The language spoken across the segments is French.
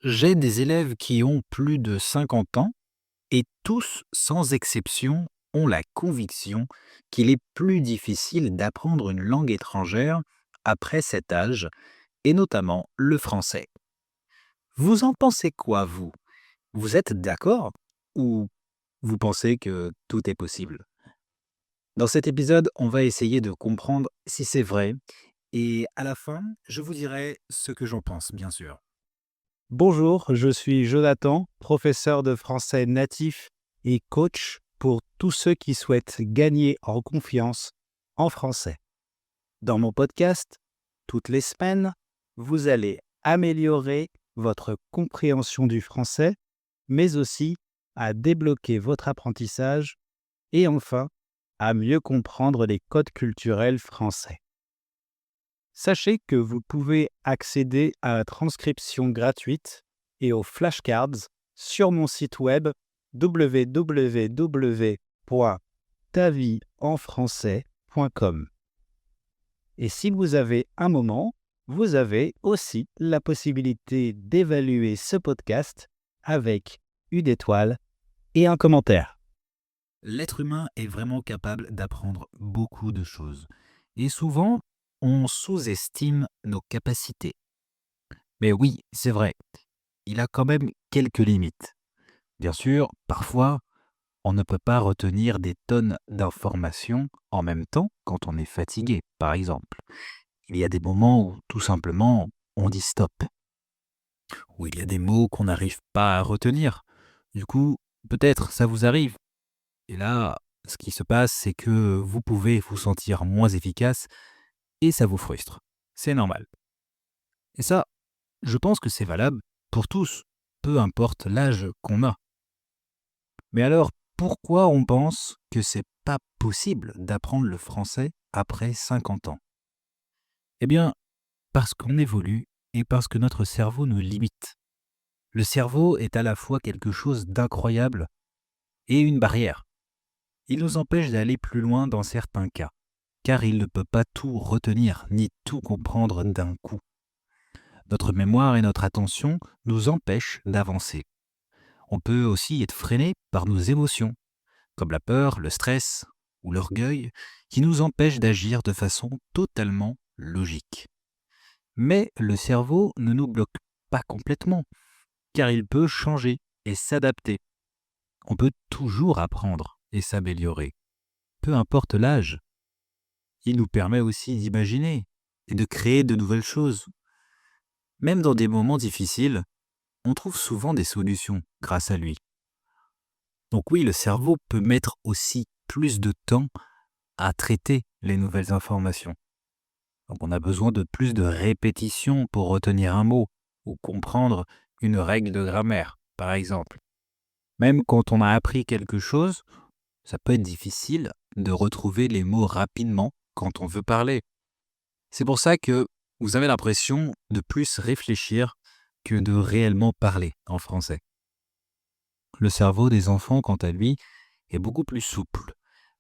J'ai des élèves qui ont plus de 50 ans et tous, sans exception, ont la conviction qu'il est plus difficile d'apprendre une langue étrangère après cet âge, et notamment le français. Vous en pensez quoi, vous? Vous êtes d'accord ou vous pensez que tout est possible? Dans cet épisode, on va essayer de comprendre si c'est vrai et à la fin, je vous dirai ce que j'en pense, bien sûr. Bonjour, je suis Jonathan, professeur de français natif et coach pour tous ceux qui souhaitent gagner en confiance en français. Dans mon podcast, toutes les semaines, vous allez améliorer votre compréhension du français, mais aussi à débloquer votre apprentissage et enfin à mieux comprendre les codes culturels français. Sachez que vous pouvez accéder à la transcription gratuite et aux flashcards sur mon site web www.tavieenfrançais.com. Et si vous avez un moment, vous avez aussi la possibilité d'évaluer ce podcast avec une étoile et un commentaire. L'être humain est vraiment capable d'apprendre beaucoup de choses. Et souvent, on sous-estime nos capacités. Mais oui, c'est vrai, il a quand même quelques limites. Bien sûr, parfois, on ne peut pas retenir des tonnes d'informations en même temps quand on est fatigué, par exemple. Il y a des moments où, tout simplement, on dit stop, où il y a des mots qu'on n'arrive pas à retenir. Du coup, peut-être ça vous arrive. Et là, ce qui se passe, c'est que vous pouvez vous sentir moins efficace et ça vous frustre. C'est normal. Et ça, je pense que c'est valable pour tous, peu importe l'âge qu'on a. Mais alors, pourquoi on pense que c'est pas possible d'apprendre le français après 50 ans? Eh bien, parce qu'on évolue et parce que notre cerveau nous limite. Le cerveau est à la fois quelque chose d'incroyable et une barrière. Il nous empêche d'aller plus loin dans certains cas, car il ne peut pas tout retenir ni tout comprendre d'un coup. Notre mémoire et notre attention nous empêchent d'avancer. On peut aussi être freiné par nos émotions, comme la peur, le stress ou l'orgueil, qui nous empêchent d'agir de façon totalement logique. Mais le cerveau ne nous bloque pas complètement, car il peut changer et s'adapter. On peut toujours apprendre et s'améliorer, peu importe l'âge. Il nous permet aussi d'imaginer et de créer de nouvelles choses. Même dans des moments difficiles, on trouve souvent des solutions grâce à lui. Donc oui, le cerveau peut mettre aussi plus de temps à traiter les nouvelles informations. Donc on a besoin de plus de répétition pour retenir un mot ou comprendre une règle de grammaire, par exemple. Même quand on a appris quelque chose, ça peut être difficile de retrouver les mots rapidement quand on veut parler. C'est pour ça que vous avez l'impression de plus réfléchir que de réellement parler en français. Le cerveau des enfants, quant à lui, est beaucoup plus souple.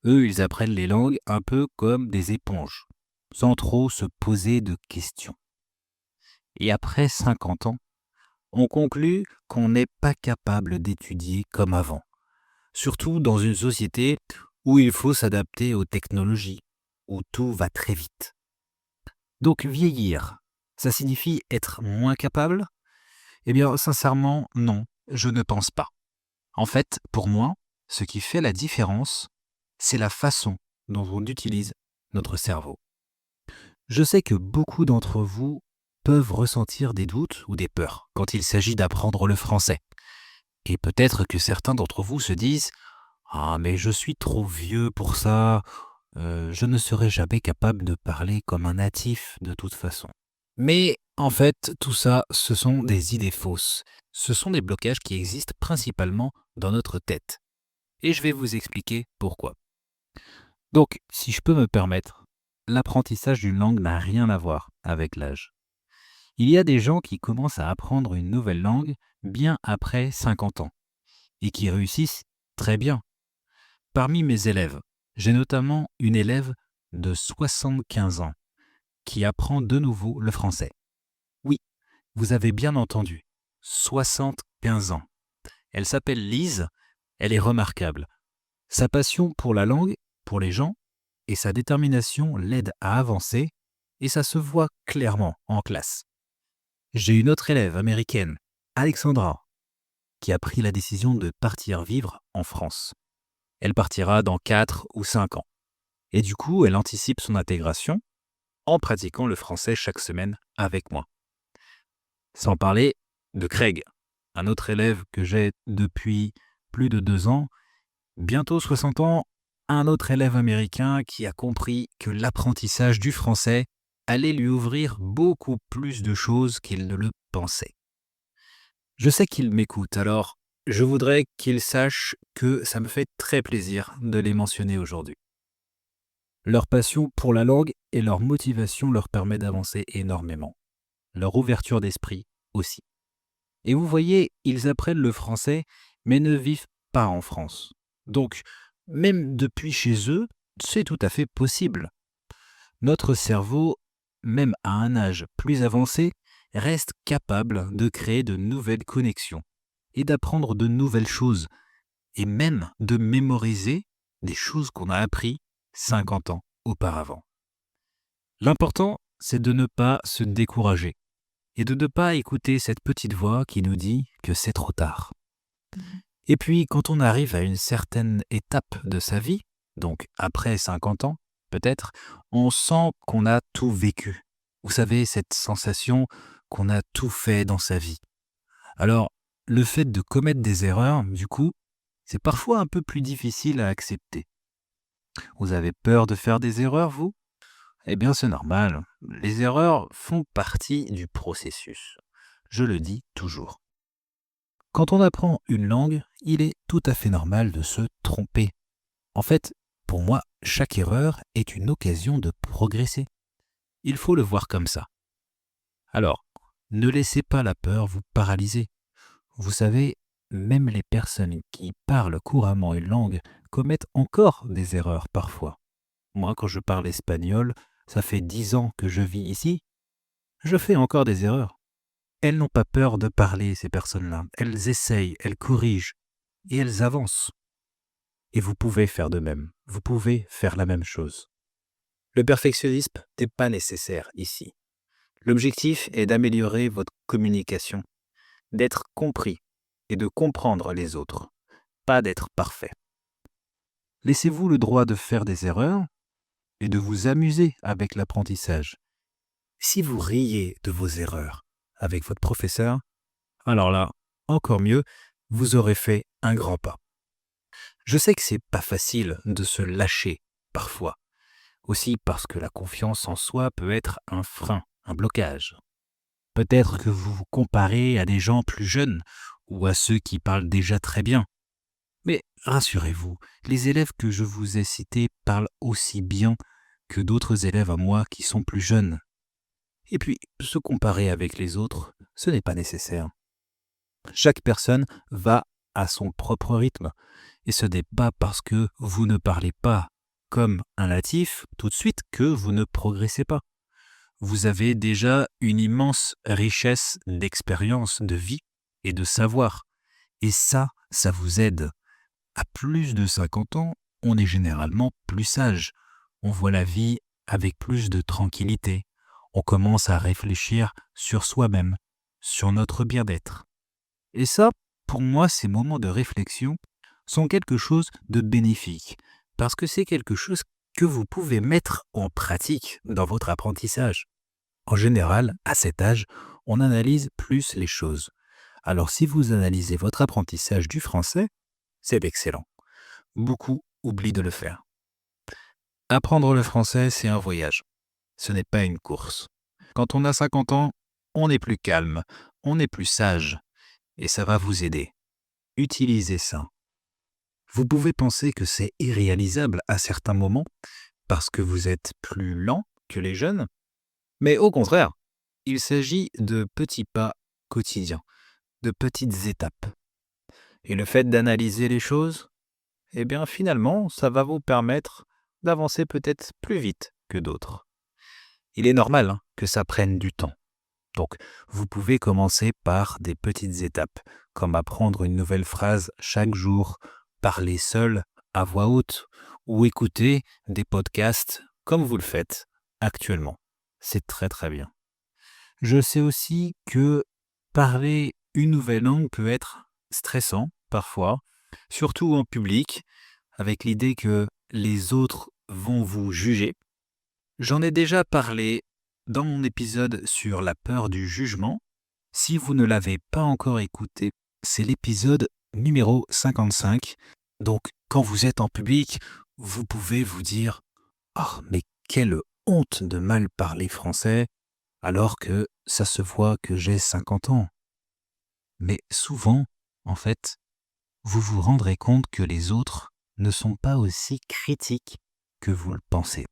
Eux, ils apprennent les langues un peu comme des éponges, sans trop se poser de questions. Et après 50 ans, on conclut qu'on n'est pas capable d'étudier comme avant, surtout dans une société où il faut s'adapter aux technologies, où tout va très vite. Donc vieillir, ça signifie être moins capable? Eh bien, sincèrement, non, je ne pense pas. En fait, pour moi, ce qui fait la différence, c'est la façon dont on utilise notre cerveau. Je sais que beaucoup d'entre vous peuvent ressentir des doutes ou des peurs quand il s'agit d'apprendre le français. Et peut-être que certains d'entre vous se disent «Ah, mais je suis trop vieux pour ça, je ne serai jamais capable de parler comme un natif de toute façon». Mais en fait, tout ça, ce sont des idées fausses. Ce sont des blocages qui existent principalement dans notre tête. Et je vais vous expliquer pourquoi. Donc, si je peux me permettre, l'apprentissage d'une langue n'a rien à voir avec l'âge. Il y a des gens qui commencent à apprendre une nouvelle langue bien après 50 ans et qui réussissent très bien. Parmi mes élèves, j'ai notamment une élève de 75 ans qui apprend de nouveau le français. Oui, vous avez bien entendu, 75 ans. Elle s'appelle Lise, elle est remarquable. Sa passion pour la langue, pour les gens, et sa détermination l'aident à avancer, et ça se voit clairement en classe. J'ai une autre élève américaine, Alexandra, qui a pris la décision de partir vivre en France. Elle partira dans 4 ou 5 ans. Et du coup, elle anticipe son intégration en pratiquant le français chaque semaine avec moi. Sans parler de Craig, un autre élève que j'ai depuis plus de 2 ans, bientôt 60 ans, un autre élève américain qui a compris que l'apprentissage du français allait lui ouvrir beaucoup plus de choses qu'il ne le pensait. Je sais qu'il m'écoute, alors je voudrais qu'il sache que ça me fait très plaisir de les mentionner aujourd'hui. Leur passion pour la langue et leur motivation leur permet d'avancer énormément. Leur ouverture d'esprit aussi. Et vous voyez, ils apprennent le français, mais ne vivent pas en France. Donc, même depuis chez eux, c'est tout à fait possible. Notre cerveau, même à un âge plus avancé, reste capable de créer de nouvelles connexions et d'apprendre de nouvelles choses, et même de mémoriser des choses qu'on a apprises 50 ans auparavant. L'important, c'est de ne pas se décourager et de ne pas écouter cette petite voix qui nous dit que c'est trop tard. Et puis, quand on arrive à une certaine étape de sa vie, donc après 50 ans, peut-être, on sent qu'on a tout vécu. Vous savez, cette sensation qu'on a tout fait dans sa vie. Alors, le fait de commettre des erreurs, du coup, c'est parfois un peu plus difficile à accepter. Vous avez peur de faire des erreurs, vous ? Eh bien, c'est normal. Les erreurs font partie du processus. Je le dis toujours. Quand on apprend une langue, il est tout à fait normal de se tromper. En fait, pour moi, chaque erreur est une occasion de progresser. Il faut le voir comme ça. Alors, ne laissez pas la peur vous paralyser. Vous savez, même les personnes qui parlent couramment une langue commettent encore des erreurs parfois. Moi, quand je parle espagnol, ça fait 10 ans que je vis ici, je fais encore des erreurs. Elles n'ont pas peur de parler, ces personnes-là. Elles essayent, elles corrigent et elles avancent. Et vous pouvez faire de même. Vous pouvez faire la même chose. Le perfectionnisme n'est pas nécessaire ici. L'objectif est d'améliorer votre communication, d'être compris et de comprendre les autres, pas d'être parfait. Laissez-vous le droit de faire des erreurs et de vous amuser avec l'apprentissage. Si vous riez de vos erreurs avec votre professeur, alors là, encore mieux, vous aurez fait un grand pas. Je sais que c'est pas facile de se lâcher parfois, aussi parce que la confiance en soi peut être un frein, un blocage. Peut-être que vous vous comparez à des gens plus jeunes ou à ceux qui parlent déjà très bien. Mais rassurez-vous, les élèves que je vous ai cités parlent aussi bien que d'autres élèves à moi qui sont plus jeunes. Et puis, se comparer avec les autres, ce n'est pas nécessaire. Chaque personne va à son propre rythme, et ce n'est pas parce que vous ne parlez pas comme un natif tout de suite que vous ne progressez pas. Vous avez déjà une immense richesse d'expérience, de vie et de savoir. Et ça vous aide. À plus de 50 ans, on est généralement plus sage. On voit la vie avec plus de tranquillité. On commence à réfléchir sur soi-même, sur notre bien-être. Et ça, pour moi, ces moments de réflexion sont quelque chose de bénéfique, parce que c'est quelque chose que vous pouvez mettre en pratique dans votre apprentissage. En général, à cet âge, on analyse plus les choses. Alors si vous analysez votre apprentissage du français, c'est excellent. Beaucoup oublient de le faire. Apprendre le français, c'est un voyage. Ce n'est pas une course. Quand on a 50 ans, on est plus calme, on est plus sage, et ça va vous aider. Utilisez ça. Vous pouvez penser que c'est irréalisable à certains moments, parce que vous êtes plus lent que les jeunes, mais au contraire, il s'agit de petits pas quotidiens, de petites étapes. Et le fait d'analyser les choses, eh bien finalement, ça va vous permettre d'avancer peut-être plus vite que d'autres. Il est normal que ça prenne du temps. Donc, vous pouvez commencer par des petites étapes, comme apprendre une nouvelle phrase chaque jour, parler seul à voix haute ou écouter des podcasts comme vous le faites actuellement. C'est très très bien. Je sais aussi que parler une nouvelle langue peut être stressant parfois, surtout en public, avec l'idée que les autres vont vous juger. J'en ai déjà parlé dans mon épisode sur la peur du jugement. Si vous ne l'avez pas encore écouté, c'est l'épisode numéro 55. Donc, quand vous êtes en public, vous pouvez vous dire « Oh, mais quelle honte de mal parler français alors que ça se voit que j'ai 50 ans. » Mais souvent, en fait, vous vous rendrez compte que les autres ne sont pas aussi critiques que vous le pensez.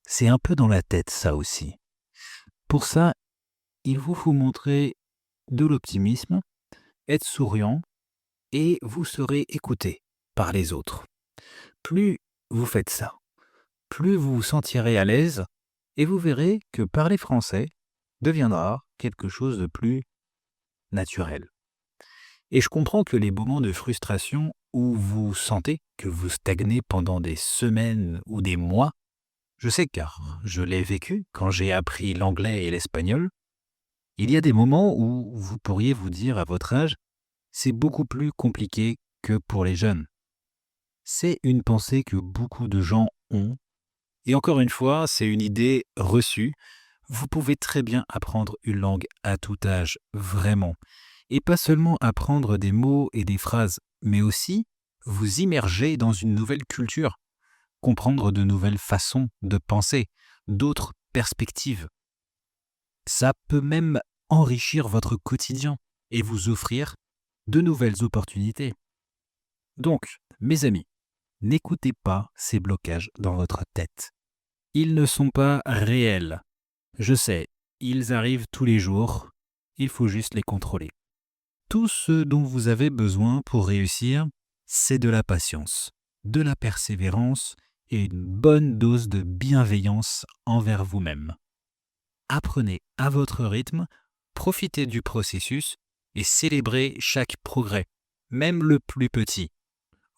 C'est un peu dans la tête, ça aussi. Pour ça, il vous faut montrer de l'optimisme, être souriant et vous serez écouté par les autres. Plus vous faites ça, plus vous vous sentirez à l'aise et vous verrez que parler français deviendra quelque chose de plus naturel. Et je comprends que les moments de frustration où vous sentez que vous stagnez pendant des semaines ou des mois, je sais car je l'ai vécu quand j'ai appris l'anglais et l'espagnol, il y a des moments où vous pourriez vous dire à votre âge, c'est beaucoup plus compliqué que pour les jeunes. C'est une pensée que beaucoup de gens ont. Et encore une fois, c'est une idée reçue. Vous pouvez très bien apprendre une langue à tout âge, vraiment. Et pas seulement apprendre des mots et des phrases, mais aussi vous immerger dans une nouvelle culture, comprendre de nouvelles façons de penser, d'autres perspectives. Ça peut même enrichir votre quotidien et vous offrir de nouvelles opportunités. Donc, mes amis, n'écoutez pas ces blocages dans votre tête. Ils ne sont pas réels. Je sais, ils arrivent tous les jours, il faut juste les contrôler. Tout ce dont vous avez besoin pour réussir, c'est de la patience, de la persévérance et une bonne dose de bienveillance envers vous-même. Apprenez à votre rythme, profitez du processus et célébrez chaque progrès, même le plus petit.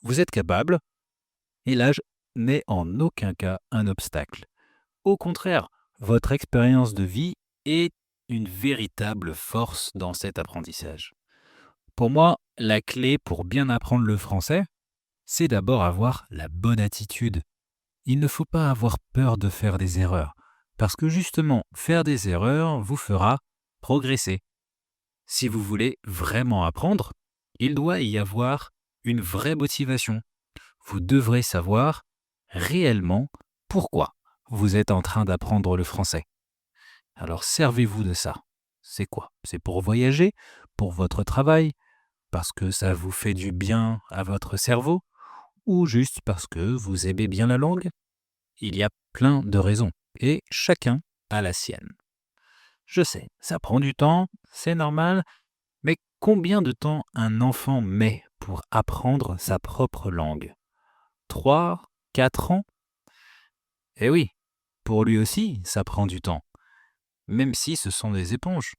Vous êtes capable et l'âge n'est en aucun cas un obstacle. Au contraire, votre expérience de vie est une véritable force dans cet apprentissage. Pour moi, la clé pour bien apprendre le français, c'est d'abord avoir la bonne attitude. Il ne faut pas avoir peur de faire des erreurs, parce que justement, faire des erreurs vous fera progresser. Si vous voulez vraiment apprendre, il doit y avoir une vraie motivation. Vous devrez savoir réellement pourquoi vous êtes en train d'apprendre le français. Alors servez-vous de ça. C'est quoi? C'est pour voyager, pour votre travail, parce que ça vous fait du bien à votre cerveau, ou juste parce que vous aimez bien la langue? Il y a plein de raisons, et chacun a la sienne. Je sais, ça prend du temps, c'est normal, mais combien de temps un enfant met pour apprendre sa propre langue? 3, 4 ans? Eh oui, pour lui aussi, ça prend du temps, même si ce sont des éponges.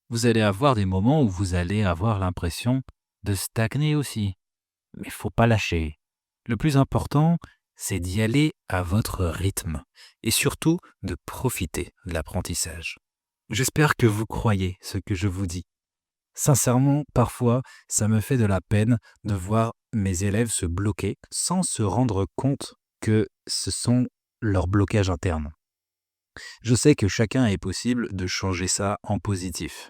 Vous allez avoir des moments où vous allez avoir l'impression de stagner aussi, mais faut pas lâcher. Le plus important, c'est d'y aller à votre rythme et surtout de profiter de l'apprentissage. J'espère que vous croyez ce que je vous dis. Sincèrement, parfois, ça me fait de la peine de voir mes élèves se bloquer sans se rendre compte que ce sont leurs blocages internes. Je sais que chacun est possible de changer ça en positif.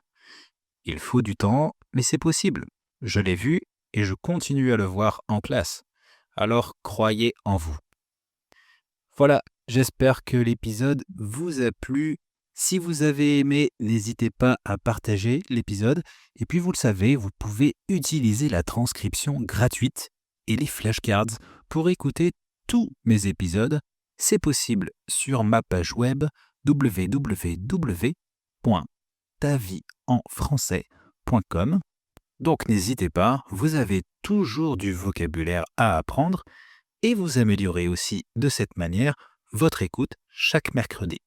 Il faut du temps, mais c'est possible. Je l'ai vu et je continue à le voir en classe. Alors croyez en vous. Voilà, j'espère que l'épisode vous a plu. Si vous avez aimé, n'hésitez pas à partager l'épisode. Et puis vous le savez, vous pouvez utiliser la transcription gratuite et les flashcards pour écouter tous mes épisodes. C'est possible sur ma page web www.tavieenfrançais.com. Donc n'hésitez pas, vous avez toujours du vocabulaire à apprendre et vous améliorez aussi de cette manière votre écoute chaque mercredi.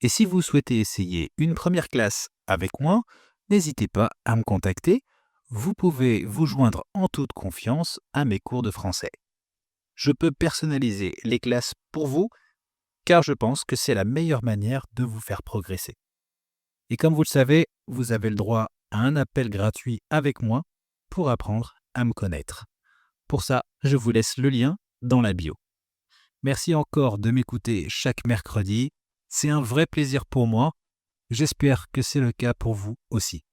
Et si vous souhaitez essayer une première classe avec moi, n'hésitez pas à me contacter. Vous pouvez vous joindre en toute confiance à mes cours de français. Je peux personnaliser les classes pour vous, car je pense que c'est la meilleure manière de vous faire progresser. Et comme vous le savez, vous avez le droit à un appel gratuit avec moi pour apprendre à me connaître. Pour ça, je vous laisse le lien dans la bio. Merci encore de m'écouter chaque mercredi. C'est un vrai plaisir pour moi. J'espère que c'est le cas pour vous aussi.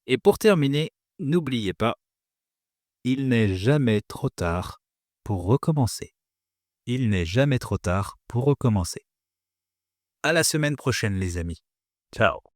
Et pour terminer, n'oubliez pas, il n'est jamais trop tard pour recommencer. Il n'est jamais trop tard pour recommencer. À la semaine prochaine, les amis. Ciao.